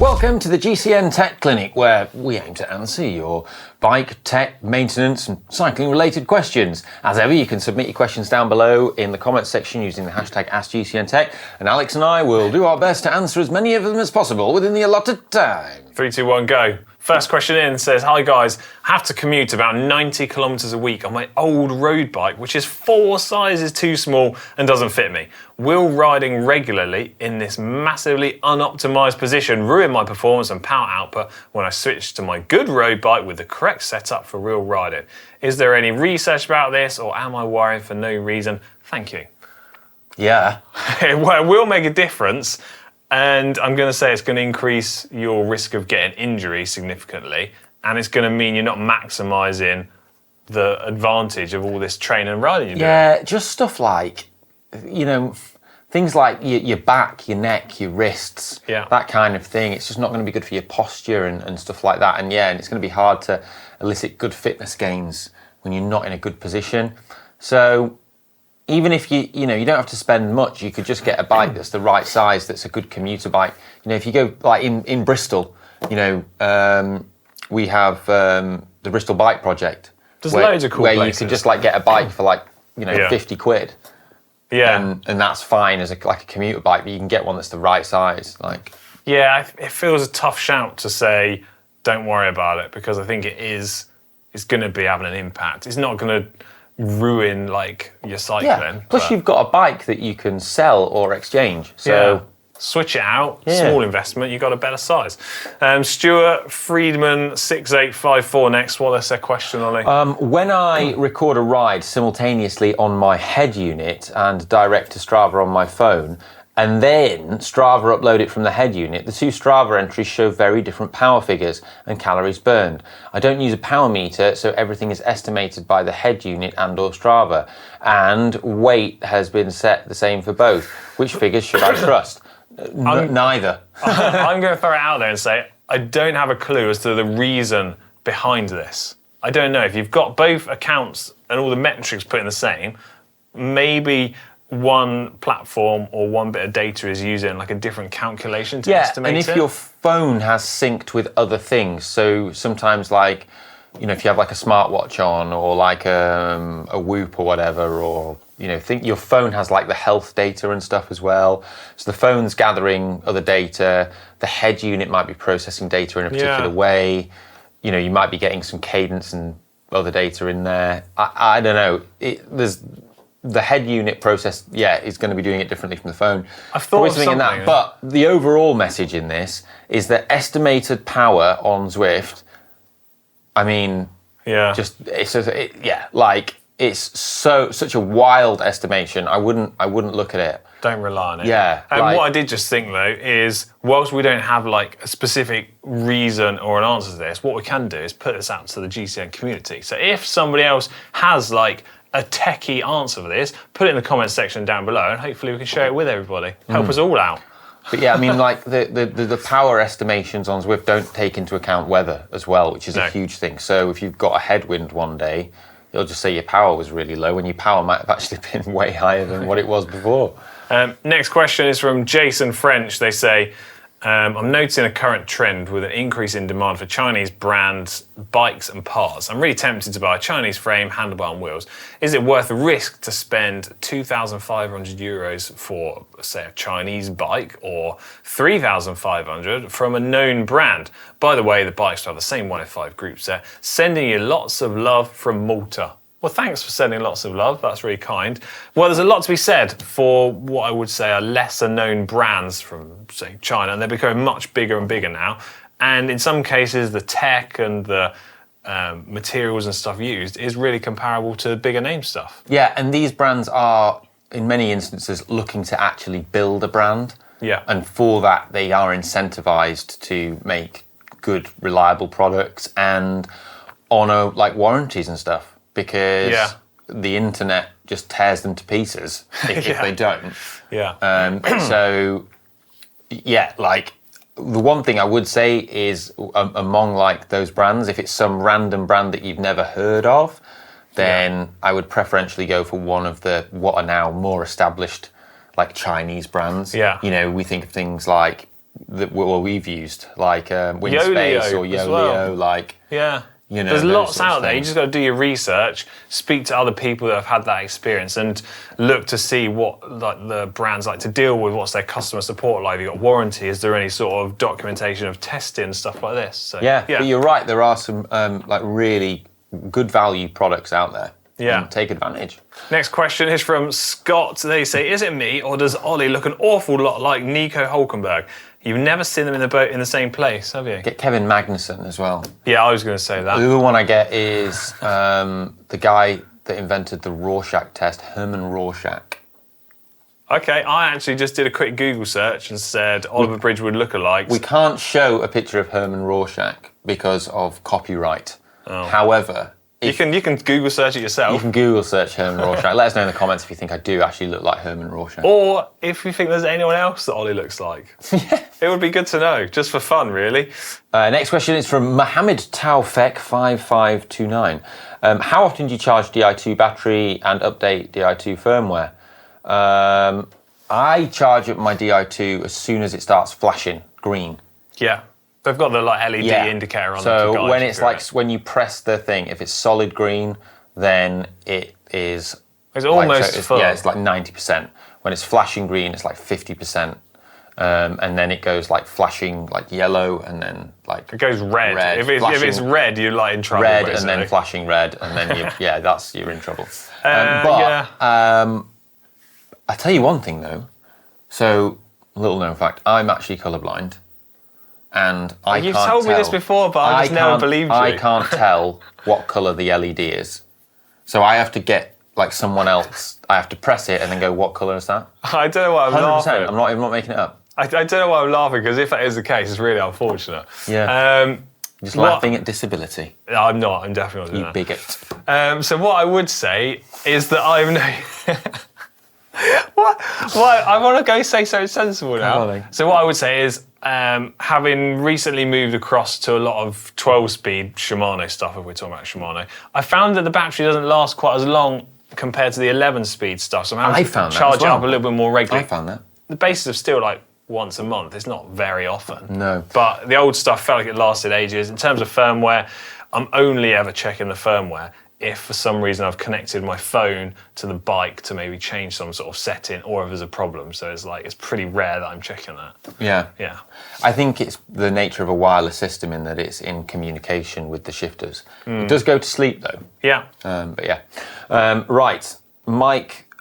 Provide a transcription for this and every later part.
Welcome to the GCN Tech Clinic, where we aim to answer your bike, tech, maintenance and cycling related questions. As ever, you can submit your questions down below in the comments section using the hashtag askgcntech, and Alex and I will do our best to answer as many of them as possible within the allotted time. 3, 2, 1, go. First question in says, hi guys, I have to commute about 90 kilometres a week on my old road bike, which is 4 sizes too small and doesn't fit me. Will riding regularly in this massively unoptimised position ruin my performance and power output when I switch to my good road bike with the correct setup for real riding? Is there any research about this, or am I worried for no reason? Thank you. Yeah. It will make a difference. And I'm going to say it's going to increase your risk of getting injury significantly, and it's going to mean you're not maximising the advantage of all this training and riding you're doing. Yeah, just stuff like, things like your back, your neck, your wrists, that kind of thing. It's just not going to be good for your posture and stuff like that. And it's going to be hard to elicit good fitness gains when you're not in a good position. So even if you don't have to spend much, you could just get a bike that's the right size, that's a good commuter bike. If you go like in Bristol, we have the Bristol Bike Project. There's loads of cool places. You can just like get a bike for 50 quid. Yeah. And that's fine as a commuter bike, but you can get one that's the right size. Yeah, it feels a tough shout to say, don't worry about it, because I think it's going to be having an impact. It's not going to ruin your cycling. Yeah. Plus you've got a bike that you can sell or exchange. So switch it out, small investment, you got a better size. Stuart Friedman 6854 next. What's their question, Ollie? When I record a ride simultaneously on my head unit and direct to Strava on my phone, and then Strava upload it from the head unit, the two Strava entries show very different power figures and calories burned. I don't use a power meter, so everything is estimated by the head unit and or Strava. And weight has been set the same for both. Which figures should I trust? Neither. I'm going to throw it out there and say, I don't have a clue as to the reason behind this. I don't know. If you've got both accounts and all the metrics put in the same, maybe one platform or one bit of data is using a different calculation to estimate it. And if your phone has synced with other things, so sometimes if you have a smartwatch on or a Whoop or whatever, or think your phone has the health data and stuff as well. So the phone's gathering other data, the head unit might be processing data in a particular way. You might be getting some cadence and other data in there. I don't know. The head unit process, is going to be doing it differently from the phone. I've thought of something. But the overall message in this is that estimated power on Zwift, it's such a wild estimation. I wouldn't look at it. Don't rely on it. Yeah. And what I did just think though is, whilst we don't have a specific reason or an answer to this, what we can do is put this out to the GCN community. So if somebody else has a techie answer for this, put it in the comments section down below, and hopefully we can share it with everybody. Help us all out. But the power estimations on Zwift don't take into account weather as well, which is a huge thing. So if you've got a headwind one day, it'll just say your power was really low, and your power might have actually been way higher than what it was before. Next question is from Jason French. They say, I'm noticing a current trend with an increase in demand for Chinese brands, bikes and parts. I'm really tempted to buy a Chinese frame, handlebar and wheels. Is it worth the risk to spend €2,500 for, say, a Chinese bike, or €3,500 from a known brand? By the way, the bikes have the same 105 group set. Sending you lots of love from Malta. Well, thanks for sending lots of love. That's really kind. Well, there's a lot to be said for what I would say are lesser known brands from, say, China, and they're becoming much bigger and bigger now. And in some cases, the tech and the materials and stuff used is really comparable to bigger name stuff. Yeah, and these brands are, in many instances, looking to actually build a brand. Yeah. And for that, they are incentivized to make good, reliable products and honor warranties and stuff. Because the internet just tears them to pieces if they don't. Yeah. The one thing I would say is among those brands, if it's some random brand that you've never heard of, then I would preferentially go for one of what are now more established Chinese brands. Yeah. We think of things like we've used, like Winspace or as Yoleo, well. like Yeah. you know, There's those lots sorts of out there. You things. just got to do your research, speak to other people that have had that experience, and look to see what like the brands like to deal with. What's their customer support like? Have you got warranty? Is there any sort of documentation of testing and stuff like this? So, Yeah, but you're right. There are some like really good value products out there. Yeah. And take advantage. Next question is from Scott. They say, is it me or does Ollie look an awful lot like Nico Hulkenburg? You've never seen them in the boat in the same place, have you? Get Kevin Magnussen as well. Yeah, I was going to say that. The other one I get is the guy that invented the Rorschach test, Herman Rorschach. Okay, I actually just did a quick Google search and said Oliver Bridgewood lookalikes. We can't show a picture of Herman Rorschach because of copyright. Oh. However, You can Google search it yourself. you can Google search Herman Rorschach. Let us know in the comments if you think I do actually look like Herman Rorschach. Or if you think there's anyone else that Ollie looks like. It would be good to know, just for fun, really. Next question is from Mohammed Taufek 5529. How often do you charge Di2 battery and update Di2 firmware? I charge up my Di2 as soon as it starts flashing green. Yeah. They've got the like LED indicator on them. So when it's like when you press the thing, if it's solid green, then it is. It's almost full. Yeah, it's like 90%. When it's flashing green, it's like 50%, and then it goes like flashing like yellow, and then like it goes red. If it's red, you're like in trouble. Red basically. and then flashing red, and then you're in trouble. I tell you one thing though. So little known fact, I'm actually colourblind. And You've told me this before, but I just never believed you. I can't tell what colour the LED is. So I have to get like someone else. I have to press it and then go, what colour is that? I don't know why I'm 100%. laughing. I'm not making it up. I don't know why I'm laughing, because if that is the case, it's really unfortunate. Yeah. Just laughing at disability. I'm not. I'm definitely not doing You bigot. that. So what I would say is that I've no... What? I want to go say something sensible now. So what I would say is, having recently moved across to a lot of 12-speed Shimano stuff, if we're talking about Shimano, I found that the battery doesn't last quite as long compared to the 11-speed stuff. So I'm having to charge it up a little bit more regularly. I found that. The bases are still like once a month. It's not very often. No. But the old stuff felt like it lasted ages. In terms of firmware, I'm only ever checking the firmware if for some reason I've connected my phone to the bike to maybe change some sort of setting, or if there's a problem. So it's pretty rare that I'm checking that. Yeah. Yeah. I think it's the nature of a wireless system in that it's in communication with the shifters. It does go to sleep though. Yeah. But yeah. Right. Mike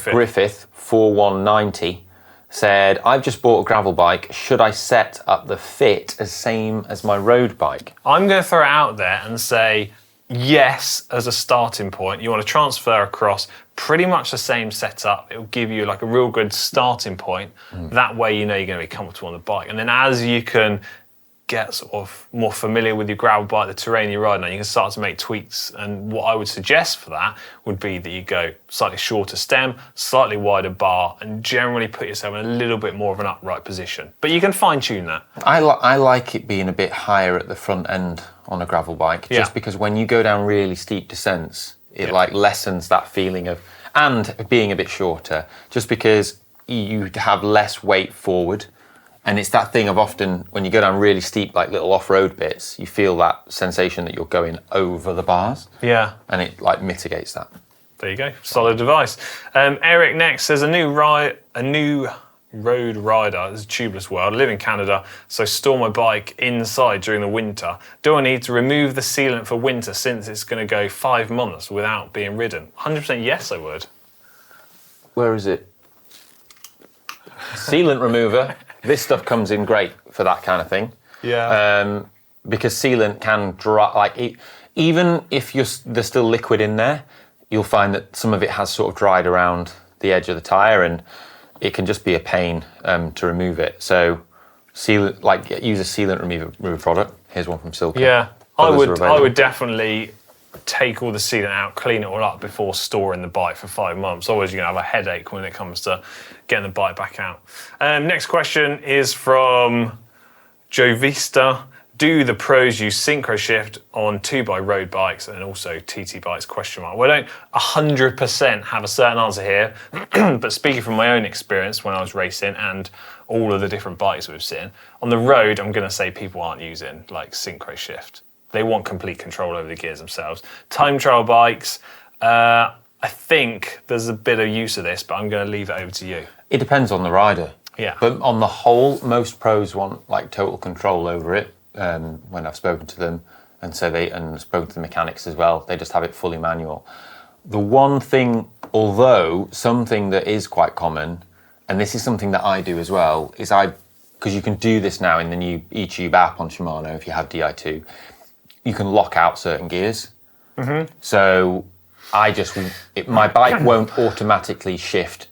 Griffith 4190 said, I've just bought a gravel bike. Should I set up the fit as same as my road bike? I'm going to throw it out there and say yes as a starting point. You want to transfer across pretty much the same setup. It'll give you like a real good starting point. That way you know you're going to be comfortable on the bike. And then as you can get sort of more familiar with your gravel bike, the terrain you're riding on, you can start to make tweaks. And what I would suggest for that would be that you go slightly shorter stem, slightly wider bar, and generally put yourself in a little bit more of an upright position. But you can fine tune that. I like it being a bit higher at the front end on a gravel bike, just because when you go down really steep descents, it like lessens that feeling of, and being a bit shorter, just because you have less weight forward. And it's that thing of often when you go down really steep, like little off-road bits, you feel that sensation that you're going over the bars. Yeah. And it like mitigates that. There you go. Solid advice. Eric next says, a new road rider. This is a tubeless world. I live in Canada, so store my bike inside during the winter. Do I need to remove the sealant for winter since it's going to go 5 months without being ridden? 100% yes, I would. Where is it? Sealant remover. This stuff comes in great for that kind of thing. Yeah. Because sealant can dry, even if there's still liquid in there, you'll find that some of it has sort of dried around the edge of the tyre, and it can just be a pain to remove it. So sealant, use a sealant remover product. Here's one from Syncro. Yeah, I would definitely take all the sealant out, clean it all up before storing the bike for 5 months. Otherwise, you're going to have a headache when it comes to getting the bike back out. Next question is from Jovista do the pros use synchro shift on 2x road bikes and also TT bikes, question mark. Well, I don't 100% have a certain answer here, but speaking from my own experience when I was racing and all of the different bikes we've seen, on the road, I'm going to say people aren't using like synchro shift. They want complete control over the gears themselves. Time trial bikes, I think there's a bit of use of this, but I'm going to leave it over to you. It depends on the rider. Yeah. But on the whole, most pros want like total control over it. When I've spoken to them, and spoken to the mechanics as well, they just have it fully manual. The one thing, although something that is quite common, and this is something that I do as well, is because you can do this now in the new eTube app on Shimano if you have Di2, you can lock out certain gears. Mm-hmm. So my bike won't automatically shift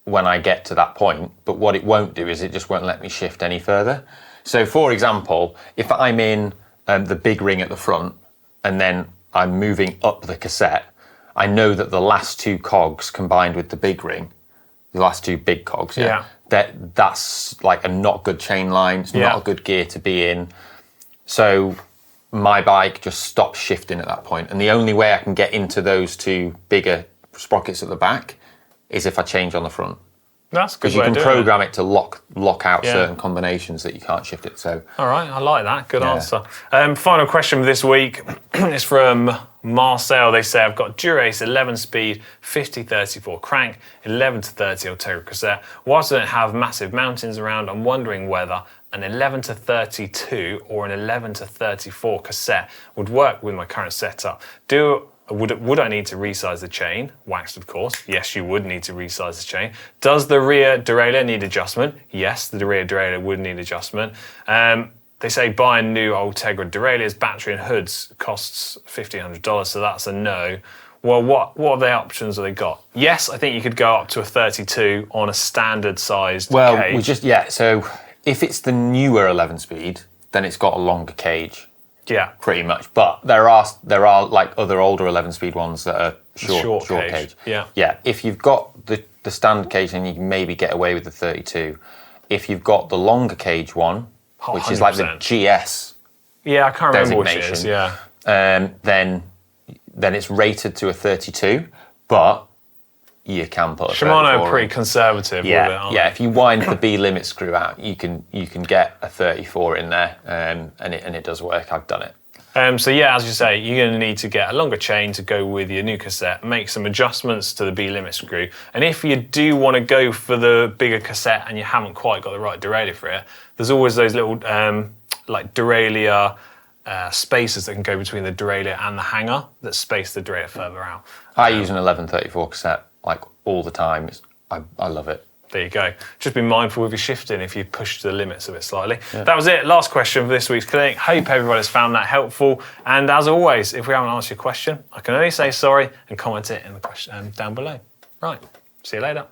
when I get to that point, but what it won't do is it just won't let me shift any further. So for example, if I'm in the big ring at the front and then I'm moving up the cassette, I know that the last two cogs combined with the big ring, the last two big cogs, that's like a not good chain line, it's not a good gear to be in. So my bike just stops shifting at that point. And the only way I can get into those two bigger sprockets at the back is if I change on the front. That's good. Because you can program it to lock out certain combinations that you can't shift it. So, all right, I like that. Good answer. Final question for this week is from Marcel. They say, I've got Dura-Ace 11-speed 50-34 crank, 11-30 Ultegra cassette. Whilst I don't have massive mountains around, I'm wondering whether an 11-32 or an 11-34 cassette would work with my current setup. Would I need to resize the chain? Waxed, of course. Yes, you would need to resize the chain. Does the rear derailleur need adjustment? Yes, the rear derailleur would need adjustment. They say buying new Ultegra derailleurs, battery and hoods costs $1,500, so that's a no. Well, what are the options that they got? Yes, I think you could go up to a 32 on a standard sized cage. So if it's the newer 11-speed, then it's got a longer cage. Yeah, pretty much. But there are like other older 11-speed ones that are short cage. Yeah. If you've got the standard cage, then you can maybe get away with the 32. If you've got the longer cage one, which 100%. Is like the GS, I can't remember which it is. Yeah, then it's rated to a 32, but you can put a Shimano are pretty conservative with it, aren't they? If you wind the B limit screw out, you can get a 34 in there, and it does work. I've done it. As you say, you're going to need to get a longer chain to go with your new cassette, make some adjustments to the B limit screw, and if you do want to go for the bigger cassette and you haven't quite got the right derailleur for it, there's always those little like derailleur spacers that can go between the derailleur and the hanger that space the derailleur further out. I use an 11-34 cassette like all the time. I love it. There you go. Just be mindful with your shifting if you push the limits of it slightly. Yeah. That was it. Last question for this week's clinic. Hope everybody's found that helpful. And as always, if we haven't answered your question, I can only say sorry and comment it in the question down below. Right. See you later.